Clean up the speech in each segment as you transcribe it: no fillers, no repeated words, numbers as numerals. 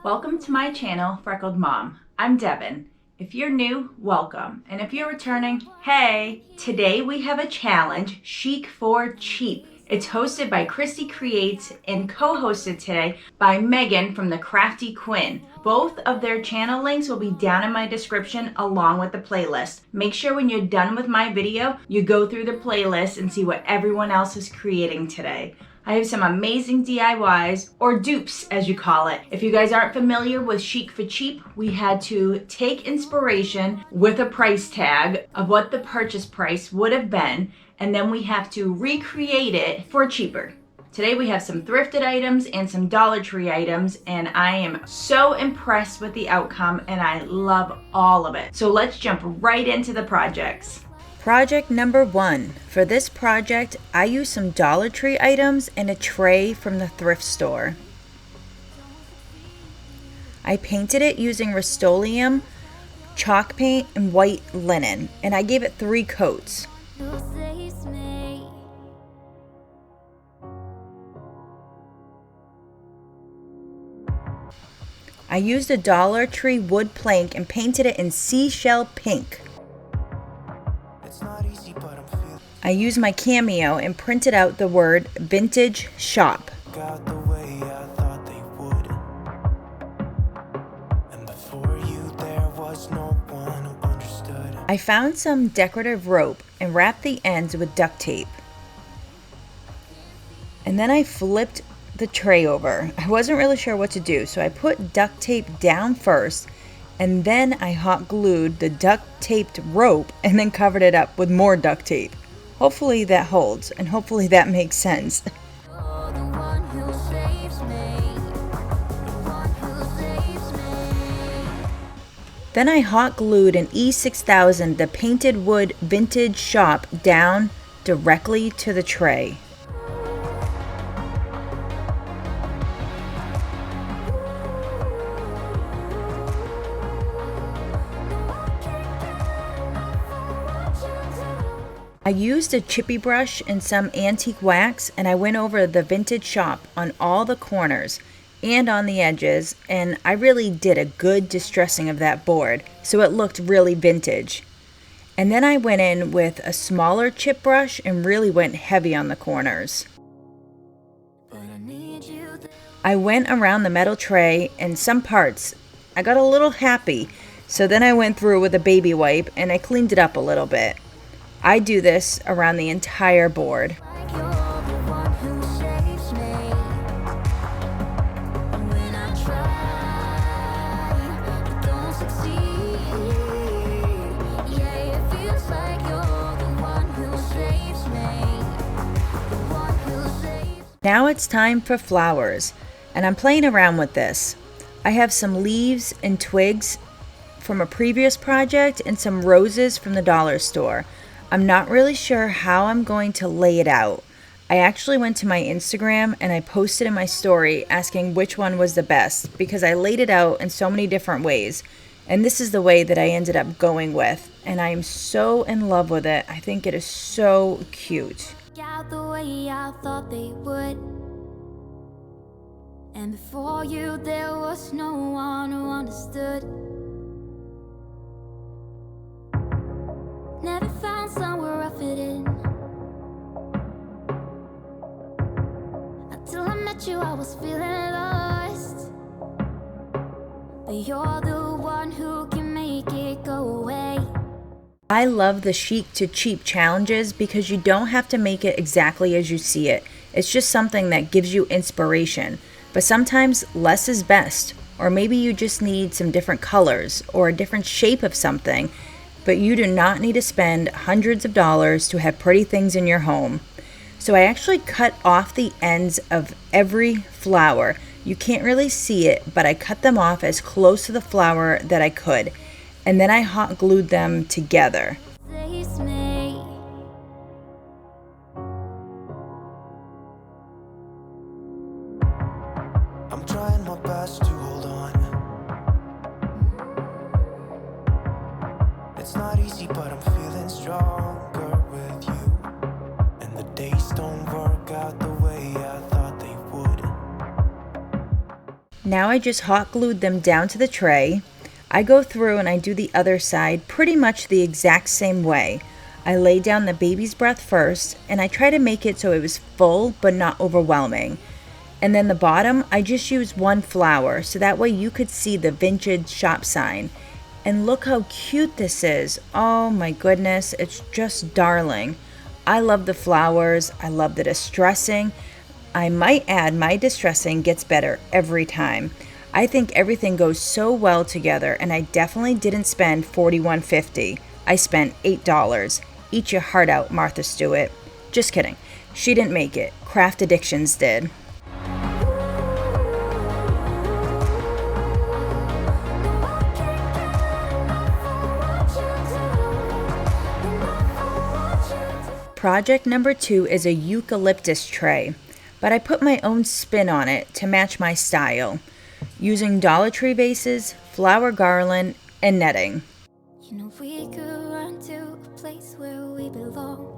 Welcome to my channel, Freckled Mom. I'm Devin. If you're new, welcome. And if you're returning, hey! Today we have a challenge, Chic for Cheap. It's hosted by Christy Creates and co-hosted today by Megan from the Crafty Quinn. Both of their channel links will be down in my description along with the playlist. Make sure when you're done with my video, you go through the playlist and see what everyone else is creating today. I have some amazing DIYs, or dupes as you call it. If you guys aren't familiar with Chic for Cheap, we had to take inspiration with a price tag of what the purchase price would have been, and then we have to recreate it for cheaper. Today we have some thrifted items and some Dollar Tree items, and I am so impressed with the outcome and I love all of it. So let's jump right into the projects. Project number 1. For this project, I used some Dollar Tree items and a tray from the thrift store. I painted it using Rust-Oleum, chalk paint, and white linen, and I gave it 3 coats. I used a Dollar Tree wood plank and painted it in seashell pink. I used my Cameo and printed out the word Vintage Shop. I found some decorative rope and wrapped the ends with duct tape. And then I flipped the tray over. I wasn't really sure what to do, so I put duct tape down first, and then I hot glued the duct taped rope and then covered it up with more duct tape. Hopefully that holds, and hopefully that makes sense. Then I hot glued an E6000, the painted wood Vintage Shop, down directly to the tray. I used a chippy brush and some antique wax, and I went over the Vintage Shop on all the corners and on the edges, and I really did a good distressing of that board so it looked really vintage. And then I went in with a smaller chip brush and really went heavy on the corners. I went around the metal tray and some parts I got a little happy, so then I went through with a baby wipe and I cleaned it up a little bit. I do this around the entire board. Now it's time for flowers, and I'm playing around with this. I have some leaves and twigs from a previous project and some roses from the dollar store. I'm not really sure how I'm going to lay it out. I actually went to my Instagram and I posted in my story asking which one was the best because I laid it out in so many different ways. And this is the way that I ended up going with. And I am so in love with it. I think it is so cute. The way I thought they would. And before you there was no one who understood. Never found somewhere I fit in. Until I met you I was feeling lost. But you're the one who can make it go away. I love the Chic to Cheap challenges because you don't have to make it exactly as you see it. It's just something that gives you inspiration. But sometimes less is best. Or maybe you just need some different colors or a different shape of something. But you do not need to spend hundreds of dollars to have pretty things in your home. So I actually cut off the ends of every flower. You can't really see it, but I cut them off as close to the flower that I could. And then I hot glued them together. I'm trying my best to hold on. It's not easy, but I'm feeling stronger with you. And the days don't work out the way I thought they would. Now I just hot glued them down to the tray. I go through and I do the other side pretty much the exact same way. I lay down the baby's breath first, and I try to make it so it was full but not overwhelming. And then the bottom, I just used one flower so that way you could see the vintage shop sign. And look how cute this is. Oh my goodness, it's just darling. I love the flowers. I love the distressing. I might add my distressing gets better every time. I think everything goes so well together, and I definitely didn't spend $41.50. I spent $8. Eat your heart out, Martha Stewart. Just kidding. She didn't make it. Craft Addictions did. Project number 2 is a eucalyptus tray, but I put my own spin on it to match my style, using Dollar Tree vases, flower garland, and netting. You know we could run to a place where we belong.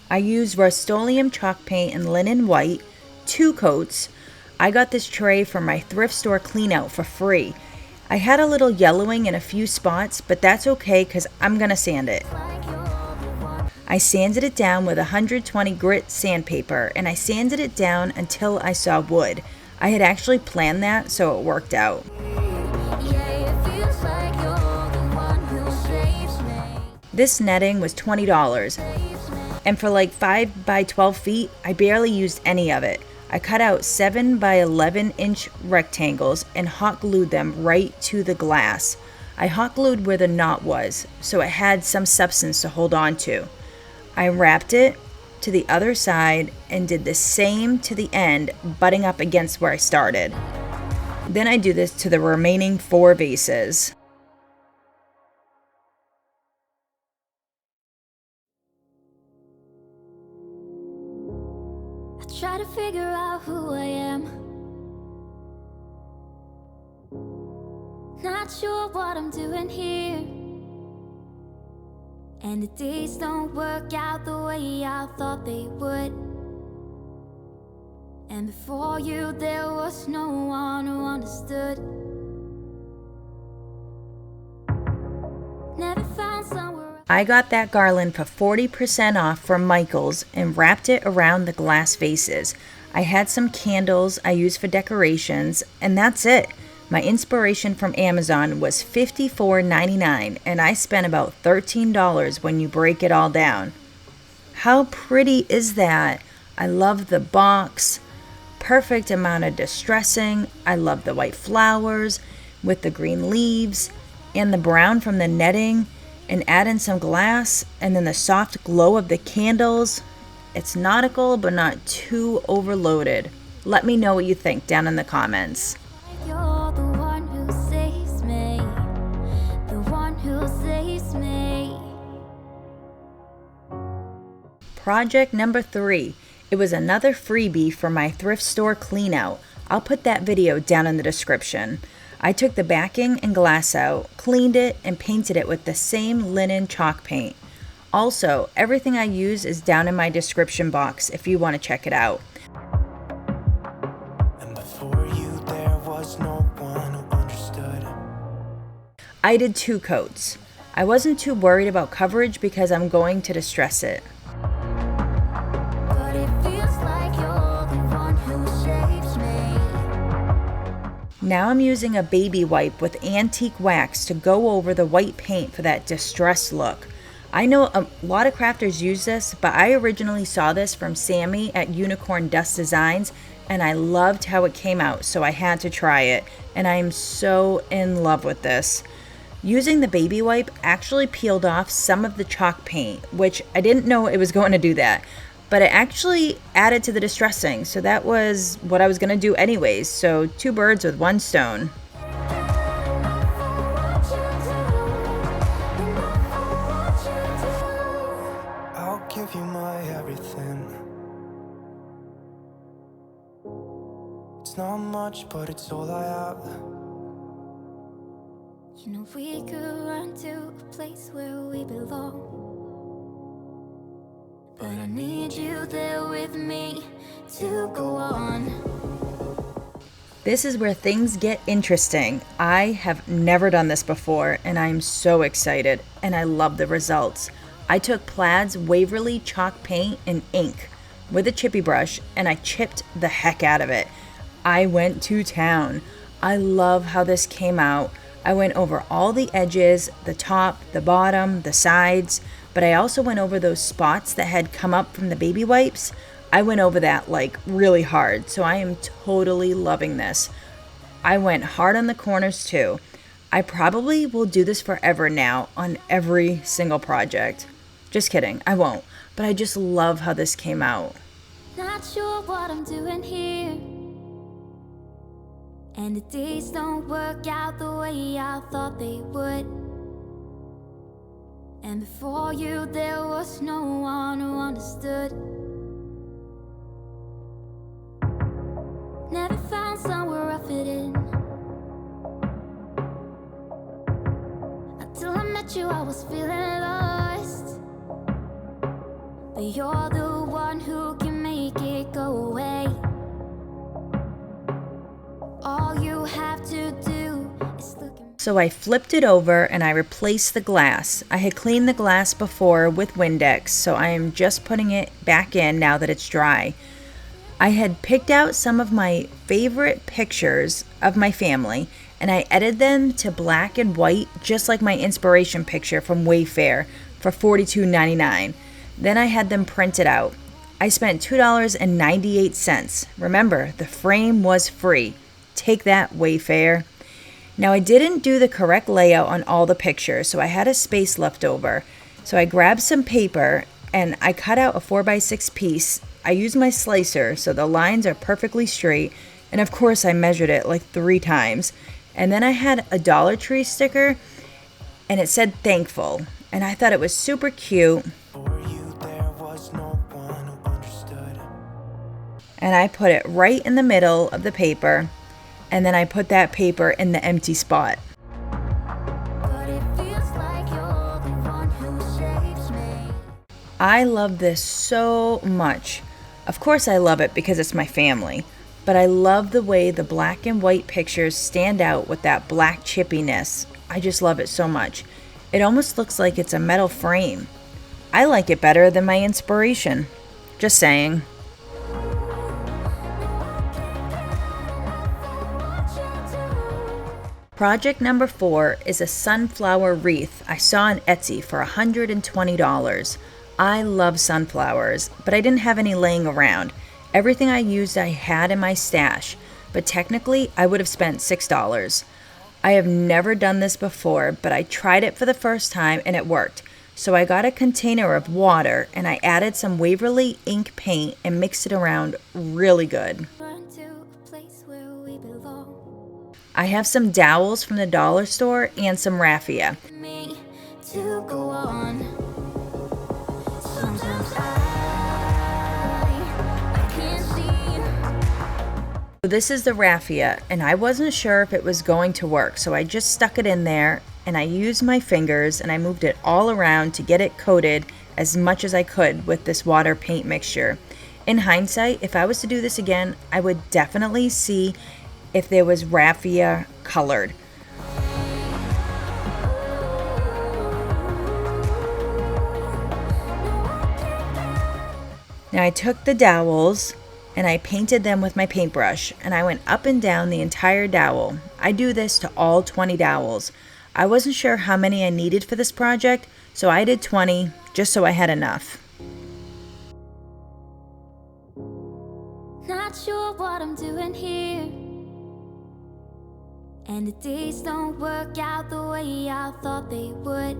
I used Rust-Oleum chalk paint and linen white, 2 coats. I got this tray from my thrift store cleanout for free. I had a little yellowing in a few spots, but that's okay because I'm gonna sand it. I sanded it down with 120 grit sandpaper, and I sanded it down until I saw wood. I had actually planned that, so it worked out. This netting was $20, and for like 5 by 12 feet, I barely used any of it. I cut out 7 by 11 inch rectangles and hot glued them right to the glass. I hot glued where the knot was, so it had some substance to hold on to. I wrapped it to the other side and did the same to the end, butting up against where I started. Then I do this to the remaining 4 vases. I try to figure out who I am. Not sure what I'm doing here. And the days don't work out the way I thought they would. And before you there was no one who understood. Never found somewhere. I got that garland for 40% off from Michael's and wrapped it around the glass vases. I had some candles I used for decorations, and that's it. My inspiration from Amazon was $54.99, and I spent about $13 when you break it all down. How pretty is that? I love the box. Perfect amount of distressing. I love the white flowers with the green leaves and the brown from the netting, and add in some glass and then the soft glow of the candles. It's nautical but not too overloaded. Let me know what you think down in the comments. You're the one who saves me, the one who saves me. Project number 3. It was another freebie for my thrift store cleanout. I'll put that video down in the description. I took the backing and glass out, cleaned it, and painted it with the same linen chalk paint. Also, everything I use is down in my description box if you want to check it out. And before you, there was no one who understood. I did 2 coats. I wasn't too worried about coverage because I'm going to distress it. But it feels like you're the one who saves me. Now I'm using a baby wipe with antique wax to go over the white paint for that distressed look. I know a lot of crafters use this, but I originally saw this from Sammy at Unicorn Dust Designs, and I loved how it came out, so I had to try it, and I am so in love with this. Using the baby wipe actually peeled off some of the chalk paint, which I didn't know it was going to do that, but it actually added to the distressing, so that was what I was going to do anyways, so 2 birds with 1 stone. I'll give you my everything. It's not much, but it's all I have. You know we could run to a place where we belong. But I need you there with me to go on. This is where things get interesting. I have never done this before and I'm so excited and I love the results. I took Plaid's Waverly chalk paint and ink with a chippy brush and I chipped the heck out of it. I went to town. I love how this came out. I went over all the edges, the top, the bottom, the sides, but I also went over those spots that had come up from the baby wipes. I went over that like really hard, so I am totally loving this. I went hard on the corners too. I probably will do this forever now on every single project. Just kidding, I won't, but I just love how this came out. Not sure what I'm doing here, and the days don't work out the way I thought they would. And before you there was no one who understood. Never found somewhere I fit in. Until I met you I was feeling lost, but you're the one who can make it go away. All you have to do is look at me. So I flipped it over and I replaced the glass. I had cleaned the glass before with Windex, so I am just putting it back in now that it's dry. I had picked out some of my favorite pictures of my family and I edited them to black and white just like my inspiration picture from Wayfair for $42.99. Then I had them printed out. I spent $2.98. Remember, the frame was free. Take that, Wayfair. Now I didn't do the correct layout on all the pictures, so I had a space left over. So I grabbed some paper and I cut out a 4x6 piece. I used my slicer so the lines are perfectly straight, and of course I measured it like 3 times. And then I had a Dollar Tree sticker and it said thankful, and I thought it was super cute. For you, there was no one who understood. And I put it right in the middle of the paper, and then I put that paper in the empty spot. But it feels like you're the one who shapes me. I love this so much. Of course I love it because it's my family, but I love the way the black and white pictures stand out with that black chippiness. I just love it so much. It almost looks like it's a metal frame. I like it better than my inspiration. Just saying. Project number 4 is a sunflower wreath I saw on Etsy for $120. I love sunflowers, but I didn't have any laying around. Everything I used I had in my stash, but technically I would have spent $6. I have never done this before, but I tried it for the first time and it worked. So I got a container of water and I added some Waverly ink paint and mixed it around really good. Run to a place where we belong. I have some dowels from the dollar store and some raffia. Me to go on. Sometimes I can't see. So this is the raffia, and I wasn't sure if it was going to work, so I just stuck it in there and I used my fingers and I moved it all around to get it coated as much as I could with this water paint mixture. In hindsight, if I was to do this again, I would definitely see if there was raffia colored. Now I took the dowels and I painted them with my paintbrush and I went up and down the entire dowel. I do this to all 20 dowels. I wasn't sure how many I needed for this project, so I did 20 just so I had enough. Not sure what I'm doing here, and the days don't work out the way I thought they would.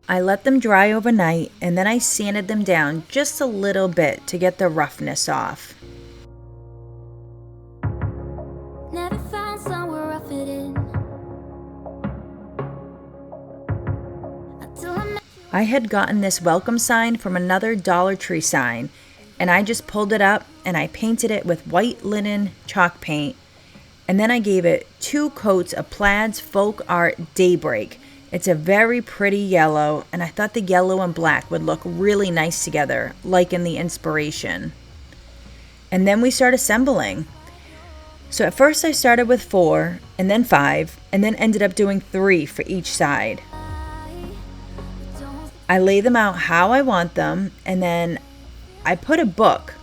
I let them dry overnight and then I sanded them down just a little bit to get the roughness off. Never found somewhere I fit in. Until I met you. I had gotten this welcome sign from another Dollar Tree sign, and I just pulled it up and I painted it with white linen chalk paint, and then I gave it 2 coats of Plaid's Folk Art Daybreak. It's a very pretty yellow, and I thought the yellow and black would look really nice together, like in the inspiration. And then we start assembling. So at first I started with 4 and then 5 and then ended up doing 3 for each side. I lay them out how I want them, and then I put a book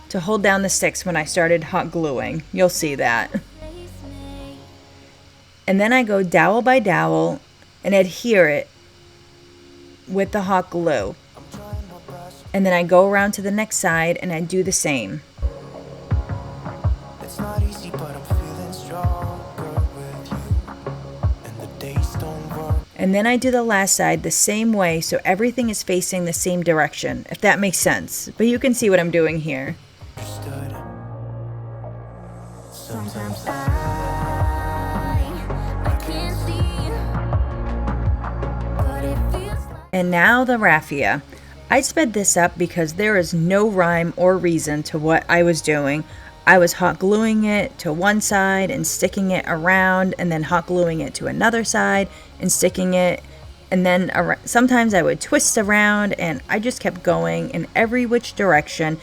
to hold down the sticks when I started hot gluing. You'll see that. And then I go dowel by dowel and adhere it with the hot glue. And then I go around to the next side and I do the same. It's not easy, but I'm feeling stronger with you. And the days don't work. And then I do the last side the same way, so everything is facing the same direction, if that makes sense. But you can see what I'm doing here. Understood. Sometimes I can't see, but it feels like And now the raffia. I sped this up because there is no rhyme or reason to what I was doing. I was hot gluing it to one side and sticking it around, and then hot gluing it to another side and sticking it, and then sometimes I would twist around, and I just kept going in every which direction.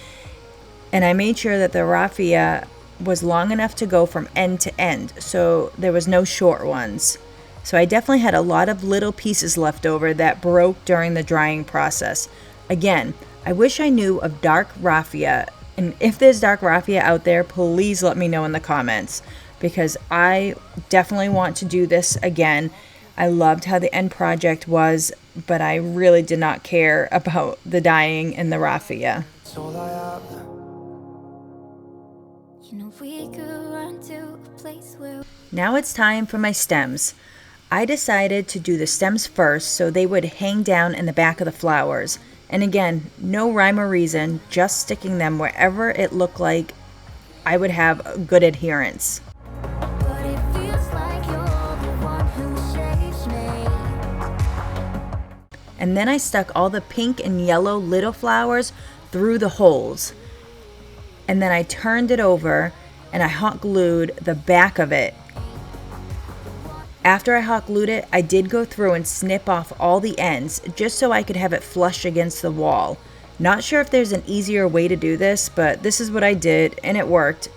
And I made sure that the raffia was long enough to go from end to end, so there was no short ones. So I definitely had a lot of little pieces left over that broke during the drying process. Again, I wish I knew of dark raffia, and if there's dark raffia out there, please let me know in the comments, because I definitely want to do this again. I loved how the end project was, but I really did not care about the dyeing and the raffia. it's all I have. you know we could run to a place where Now it's time for my stems. I decided to do the stems first so they would hang down in the back of the flowers. And again, no rhyme or reason, just sticking them wherever it looked like I would have good adherence. but it feels like you're the one who saves me. And then I stuck all the pink and yellow little flowers through the holes. And then I turned it over and I hot glued the back of it. After I hot glued it, I did go through and snip off all the ends just so I could have it flush against the wall. Not sure if there's an easier way to do this, but this is what I did and it worked.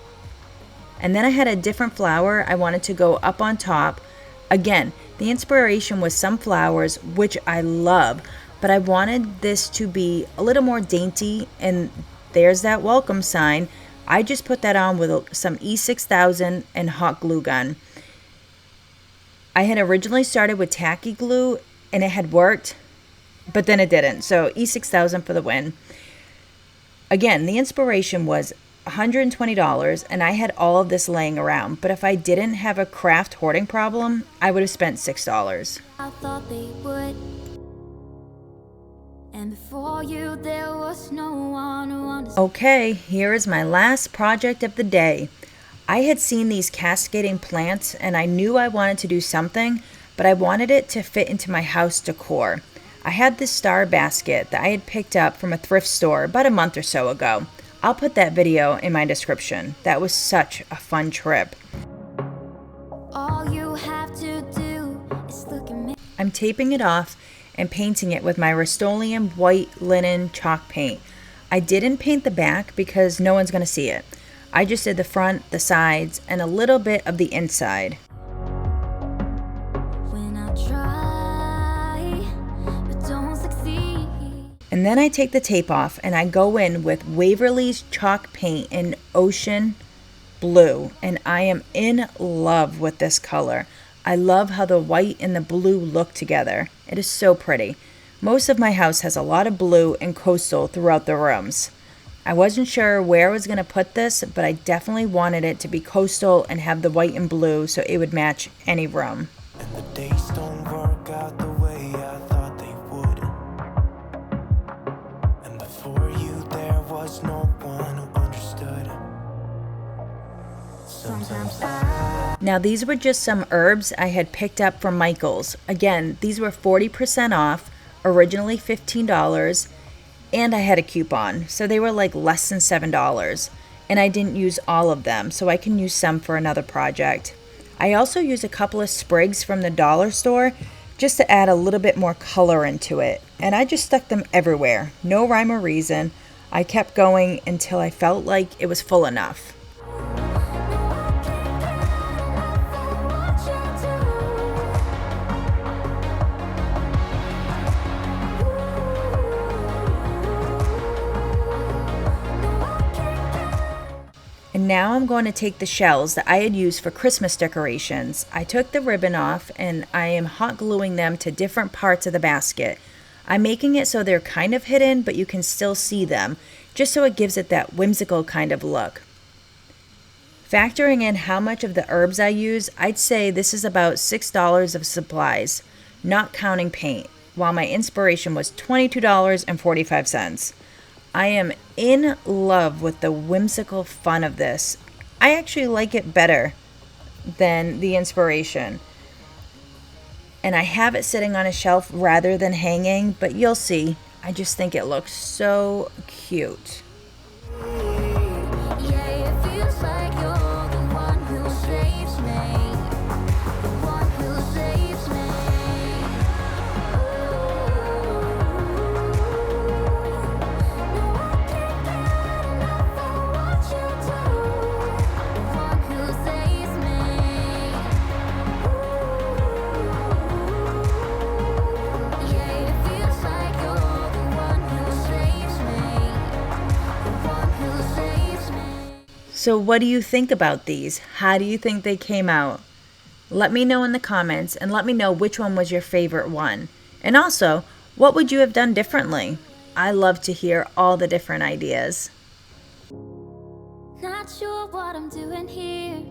And then I had a different flower I wanted to go up on top. Again, the inspiration was some flowers, which I love, but I wanted this to be a little more dainty, and there's that welcome sign. I just put that on with some E6000 and hot glue gun. I had originally started with tacky glue and it had worked, but then it didn't. So E6000 for the win. Again, the inspiration was $120 and I had all of this laying around. But if I didn't have a craft hoarding problem, I would have spent $6. I thought they would. And before you, there was no one who understood. Okay, here is my last project of the day. I had seen these cascading plants and I knew I wanted to do something, but I wanted it to fit into my house decor. I had this star basket that I had picked up from a thrift store about a month or so ago. I'll put that video in my description. That was such a fun trip. All you have to do is look at me. I'm taping it off and painting it with my Rust-Oleum white linen chalk paint. I didn't paint the back because no one's going to see it. I just did the front, the sides, and a little bit of the inside. When I try, but don't succeed. And then I take the tape off and I go in with Waverly's chalk paint in Ocean Blue. And I am in love with this color. I love how the white and the blue look together. It is so pretty. Most of my house has a lot of blue and coastal throughout the rooms. I wasn't sure where I was going to put this, but I definitely wanted it to be coastal and have the white and blue so it would match any room. And the days don't work out the way I thought they would. And before you, there was no one who understood. Sometimes Now these were just some herbs I had picked up from Michael's. Again, these were 40% off, originally $15. And I had a coupon, so they were like less than $7. And I didn't use all of them, so I can use some for another project. I also used a couple of sprigs from the dollar store just to add a little bit more color into it. And I just stuck them everywhere. No rhyme or reason. I kept going until I felt like it was full enough. Now I'm going to take the shells that I had used for Christmas decorations. I took the ribbon off and I am hot gluing them to different parts of the basket. I'm making it so they're kind of hidden, but you can still see them, just so it gives it that whimsical kind of look. Factoring in how much of the herbs I use, I'd say this is about $6 of supplies, not counting paint, while my inspiration was $22.45. I am in love with the whimsical fun of this. I actually like it better than the inspiration. And I have it sitting on a shelf rather than hanging, but you'll see. I just think it looks so cute. So what do you think about these? How do you think they came out? Let me know in the comments and let me know which one was your favorite one. And also, what would you have done differently? I love to hear all the different ideas. Not sure what I'm doing here.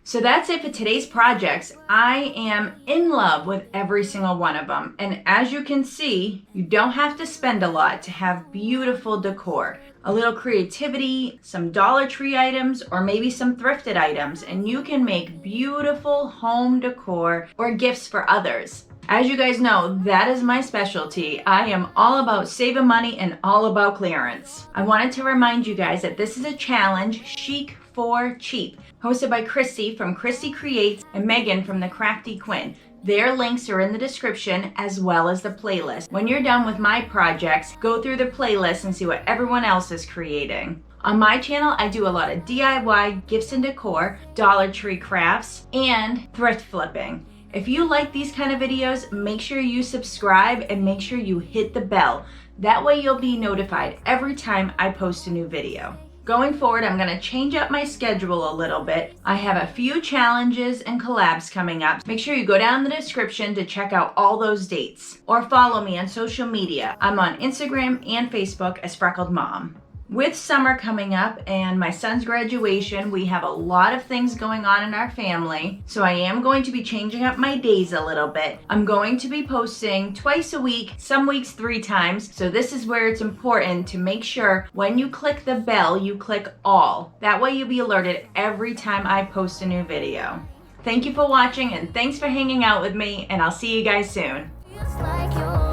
So that's it for today's projects. I am in love with every single one of them. And as you can see, you don't have to spend a lot to have beautiful decor. A little creativity, some Dollar Tree items, or maybe some thrifted items, and you can make beautiful home decor or gifts for others. As you guys know, that is my specialty. I am all about saving money and all about clearance. I wanted to remind you guys that this is a challenge, Chic for Cheap, hosted by Christy from Christy Creates and Megan from the Crafty Quinn. Their links are in the description as well as the playlist. When you're done with my projects, go through the playlist and see what everyone else is creating. On my channel, I do a lot of DIY gifts and decor, Dollar Tree crafts, and thrift flipping. If you like these kind of videos, make sure you subscribe and make sure you hit the bell. That way you'll be notified every time I post a new video. Going forward, I'm going to change up my schedule a little bit. I have a few challenges and collabs coming up. Make sure you go down in the description to check out all those dates. Or follow me on social media. I'm on Instagram and Facebook as Freckled Mom. With summer coming up and my son's graduation, we have a lot of things going on in our family. So I am going to be changing up my days a little bit. I'm going to be posting twice a week, some weeks 3 times. So this is where it's important to make sure when you click the bell, you click all. That way you'll be alerted every time I post a new video. Thank you for watching and thanks for hanging out with me, and I'll see you guys soon. Feels like you're